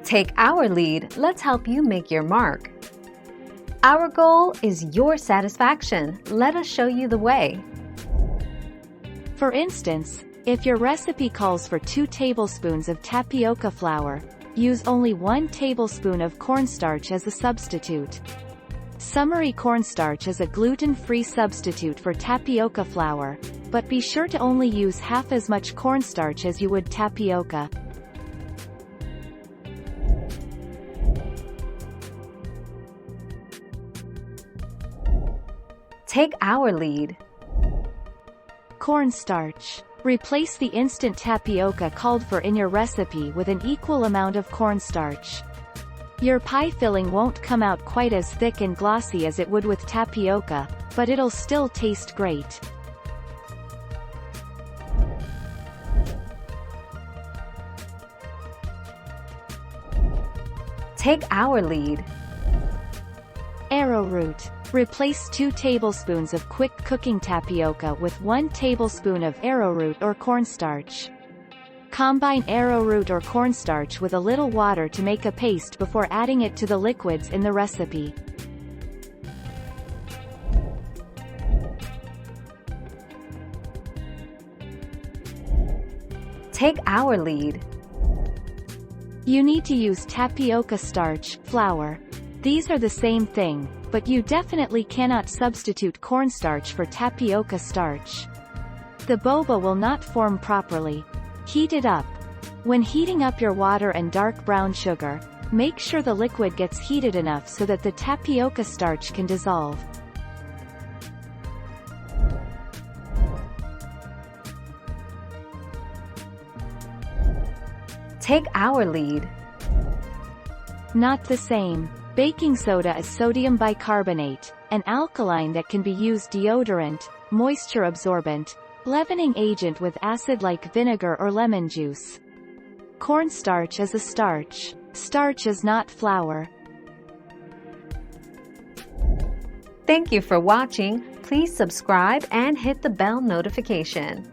Take our lead, let's help you make your mark. Our goal is your satisfaction. Let us show you the way. For instance, if your recipe calls for 2 tablespoons of tapioca flour, use only 1 tablespoon of cornstarch as a substitute. Summery cornstarch is a gluten-free substitute for tapioca flour, but be sure to only use half as much cornstarch as you would tapioca. Take our lead. Cornstarch. Replace the instant tapioca called for in your recipe with an equal amount of cornstarch. Your pie filling won't come out quite as thick and glossy as it would with tapioca, but it'll still taste great. Take our lead. Arrowroot. Replace 2 tablespoons of quick cooking tapioca with 1 tablespoon of arrowroot or cornstarch. Combine arrowroot or cornstarch with a little water to make a paste before adding it to the liquids in the recipe. Take our lead. You need to use tapioca starch, flour. These are the same thing, but you definitely cannot substitute cornstarch for tapioca starch. The boba will not form properly. Heat it up. When heating up your water and dark brown sugar, make sure the liquid gets heated enough so that the tapioca starch can dissolve. Take our lead. Not the same. Baking soda is sodium bicarbonate, an alkaline that can be used deodorant, moisture absorbent, leavening agent with acid like vinegar or lemon juice. Cornstarch is a starch. Starch is not flour. Thank you for watching. Please subscribe and hit the bell notification.